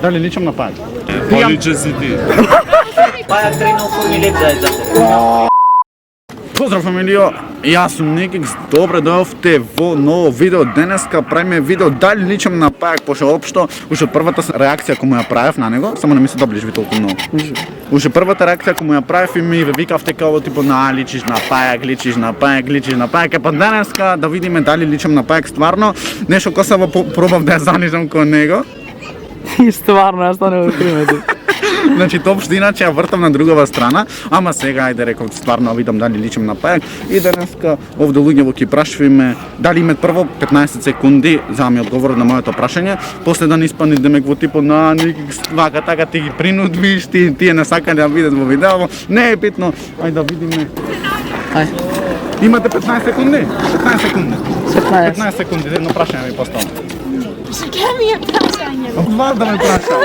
Дали личам на пајак? Поличен си ти. Пајак тренал формилет за тебе. Поздрав фамилио, јас сум Никикс, добре дојавте во ново видео. Денеска правиме видео дали личам на пајак, пошто општо, уште првата реакција која му ја правев на него, само не ми се доближи толку многу. Уште првата реакција која му ја правев и ми викавте као типо личиш на пајак, личиш на пајак, личиш на пајак. Па денеска да видиме дали личам на пајак стварно, нешто косаво пробав да ја занижам кон него. И стварно, јас тоа не го приметив. Значи, топшто иначе ја вртам на другава страна, ама сега ајде реков стварно видам дали личам на пајак и денеска овде луѓето ќе прашуваме дали имат прво 15 секунди за да ми одговорат на моето прашање, после да не испадне демек во типот на Никикс вака така ти ги принудвиш, тие не сакале да видат во видео, не е битно, ајде да видиме. Ај. Имате 15 секунди? 15 секунди. 15 секунди, едно прашање ви поставам. Сега ми е прашање. Од вас да ме прашам.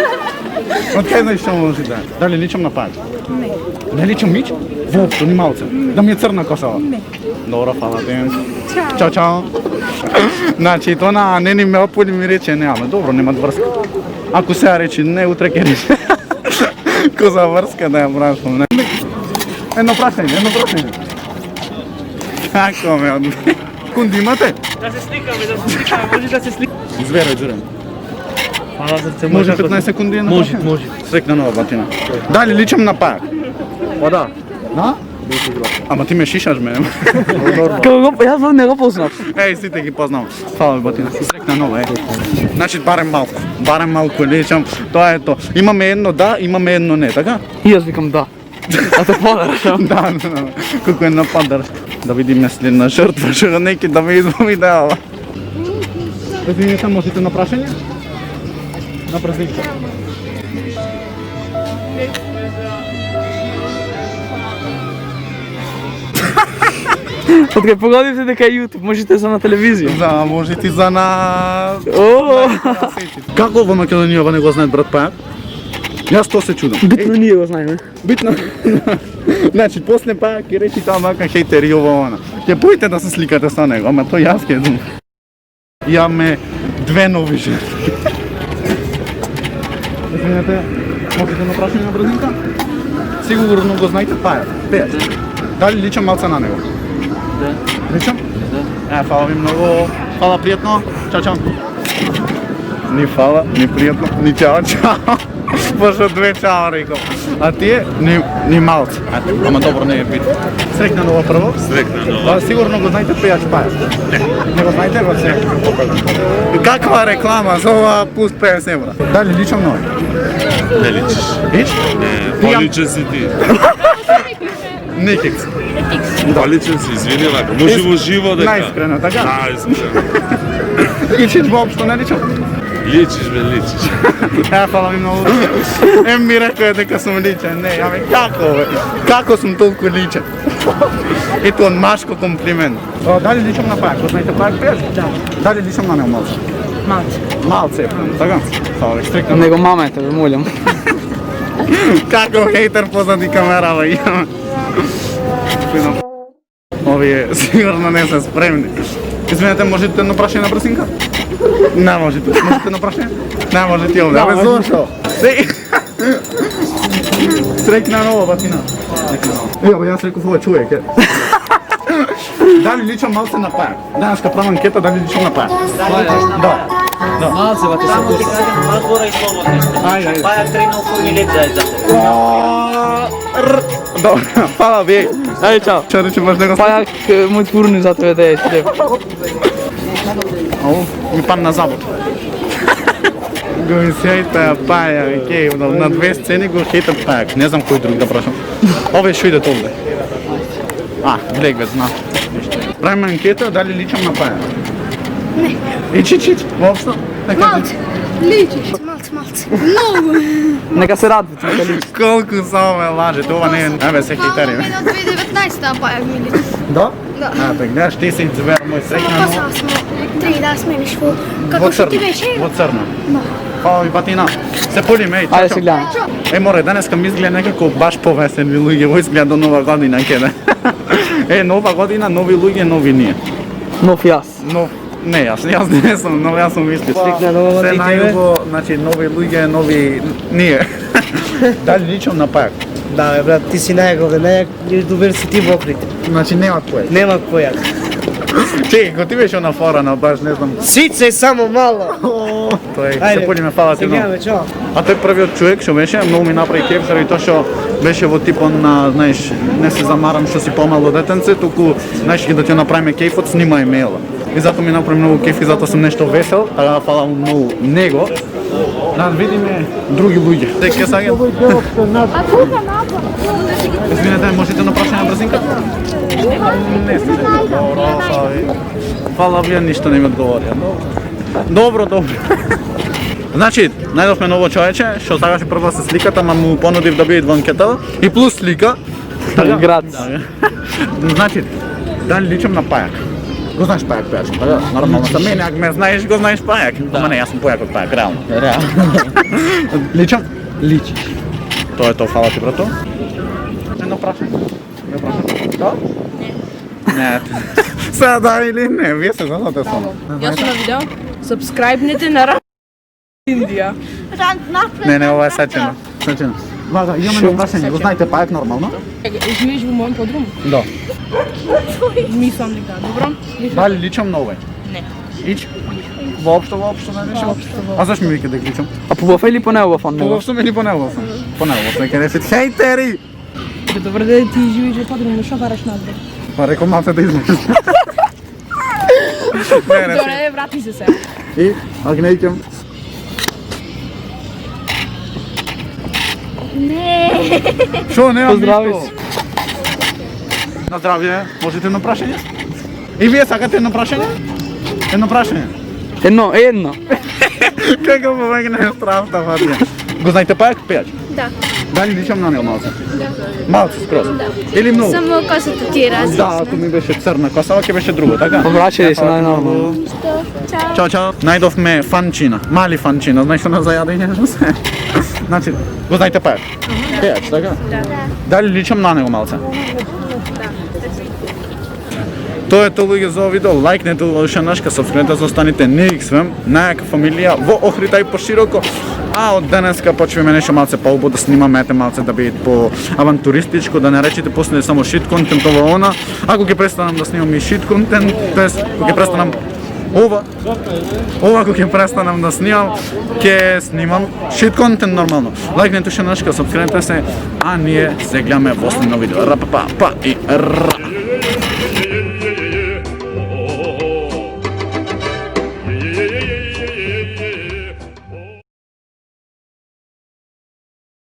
Од кај знаеш што може да? Дали личам на пајак? Не. Не личам нич? Воопшто, ни малце. Да ми е црна косава? Не. Добро, фала ти. Чао. Чао, чао. Значи, тоа на не ни ме ополи ми рече не, ама добро, нема врска. Ако сега рече не, утре ќе рече. Коза врска да ја прашам, не. Едно прашање. Како ме одби? Кунди имате? Да се сликаме, може да се сликаме. Зверој, џурем. Фала за се Може 15 секунди едно Може, прашање? може. Срекна нова батина. Дали личам на пајак? Па да. Да? Ама ти ме шишаш мене. Како го, јас не го познав. Еј, сите ги познавам. Фала ви батина. Срекна нова, Значи барем малку личам. Тоа е тоа. Имаме едно да, имаме едно не, така? И јас викам да. А те подарам. Да. Колку е нападар. Да видиме следна жртва, што неки да ме измами дава. Извинете, можете на прашање? На празника. Од кај погодивте дека е YouTube, можете за на телевизија. За можете за на О, Како во Македонија не го знаат брат пајак? Јас тоа се чудам. битно ние го знаеме. Битно. Значи, после пајак ќе речи таа мака хейтер и ова она. Ќе појте да се сликате со него, ама тоа јас ќе знам. Имаме две нови жертви. Извинете, можете на прашање на брзинка? Сигурно го знаете пајак. Пејач. Дали личам малце на него? Да. Личам? Да. Фала ви многу. Фала, пријатно. Чао, чао. Ни фала, ни пријатно, ни чао, чао. Пошто две чао рекол. А тие ни малце. Ама добро не е бит. Срекна нова прво. Срекна нова. Сигурно го знаете пејач пајак. Не го знаете, го се. Каква реклама за ова пуст 50 евра. Дали личам нови? Не личиш. Лич? Не, поличен си ти. Никикс. Поличен си, извини вака. Може во живо дека. Најискрено, така? Најискрено. Личиш воопшто не личам? Личиш бе, личиш. Фала ми многу. Ми рекоа дека сум личен. Не, ами како бе? Како сум толку личен? Ето од машко комплимент. Дали личам на пајак? Го знаете пајак пејач? Да. Дали личам на него малце? Малце. Малце, така? Фала ви, стрикно. Него мамете, ве молам. Како хейтер позади камерава имаме. Овие сигурно не се спремни. Извинете, можете едно прашање на брзинка? Не можете. Можете едно прашање? Не можете овде. Абе, зошто? Срекна нова батина. Ево, јас реков ова човек, е. Дали личам малце на пајак? Денеска правам анкета дали личам на пајак. Да. Малце, бате, се Само ти курса. кажам, одбора и слободни сте. Ајде. Пајак тренал формилет за тебе. Добро, фала ви. Ајде, чао. Што рече баш него? Пајак, мој фурни за тебе да е. Ау, ми пан на забот. Го ми сејта пајак, окей, на две сцени го хејта пајак. Не знам кој друг да прашам. Ове што идат овде. Влег ве, зна. Правиме анкета дали личам на пајак. Не. Ич, воопшто? Малце. Личиш. Малце. Многу. Нека се радвате, нека личи. Колку само ме лажете, ова не е... Еве се хейтери. Мама ми на 2019-та пајак ми личи. Да? Да. Така гледаш, ти си звер мој срекна, но... Пасала смо 3 да смениш во... Во Како што ти црно. беше? Во црно. Да. Фала ви батина. Се полиме, еј, Ајде чао. се гледаме. Море, денеска ми изгледа некако баш повесени луѓе, во изгледа до нова година кеде. Нова година, нови луѓе, нови ние. Нов јас. Но Не, јас не сум, но јас сум искрен. Сликна на ова Се и тебе? најубаво, значи нови луѓе, нови ние. Дали личам на пајак? Да, бе, брат, ти си најголем, добар си ти во окрите. Значи нема кој. Нема којак. Чекай, ко ти беше на фора на баш не знам. Сице само мало. Тој се полиме фала ти много. Сега, чао. А тој првиот човек што беше, многу ми направи кеф заради тоа што беше во типон на, знаеш, не се замарам што си помало детенце, туку знаеш ќе да ти направиме кефот, снимај мејла. И затоа ми направи многу кеф и затоа сум нешто весел, а фала му многу него. Да видиме други луѓе. Дека саѓа. A kuka napad. Извинете, можете на прашање брзинка? Не сте. Добро, фала вие ништо не ми одговорија. Добро, добро. Значи, најдовме ново човече, што сакаше прво да се сликата, ама му понудив да биде дванкета и плюс слика. Град. Значи, дали личам на пајак? Го знаеш пајак, пејачко, така? Нормално за мене, ако ме знаеш, го знаеш пајак. Ама не, јас сум појак од пајак, реално. Личам? Личиш. Тоа е тоа, фала ти, брато. Едно прашање. Да? Не. Сега да или не, вие се знаете само. Јас сум на видео. Сабскрайбнете на Индија. Не, ова е сечено. Сечено. Вага, имаме едно прашање, го знаете пајак нормално? Живееш во мојот подрум? Да. Мислам дека добро. Дали личам на овој? Не. Ич? Воопшто не личам? А зашто ми вика дека личам? А по Wafa или по не Wafa? По Wafa сум или по не Wafa? По не Wafa, нека речет хейтери! Добро да ти живееш во подрум, што бараш надвор? Па рекол малце да измеш. Не, Добре, врати се. И, агнејќам. Шо, немам Поздрави ништо. се. На здравје, можете едно прашање? И вие сакате едно прашање? Едно прашање. Едно. Како помегне стравта, Фатија? Го знаете пајак, пејач? Da. Дали личам на него малце? Малце, скроз. Или многу? Samo kosata ti je različna. Да, ако ми беше црна коса, ова ќе беше друго, така? Повраќај се најнормално. Ćao. Чао, чао. Најдовме фанчина, мали фанчина, знаеш што на зајадење се. Значи, го знаете пајак? Пејач, така? Da. Дали личам на него малце? Тоа е тоа луѓе за овој видео, лајкнете уште нашка, сабскрајбнете за останите NXFM, најака фамилија во Охрида и пошироко. А од денеска почваме нешто малце поубаво да снимаме, малце да биде по авантуристичко, да не речете после само шит контент ова она. Ако ќе престанам да снимам и шит контент, тоест ако ќе престанам ова ако ќе престанам да снимам, ќе снимам шит контент нормално. Лајкнете уште нашка, сабскрајбнете се, а ние се гледаме во следно видео. Ра па па и ра.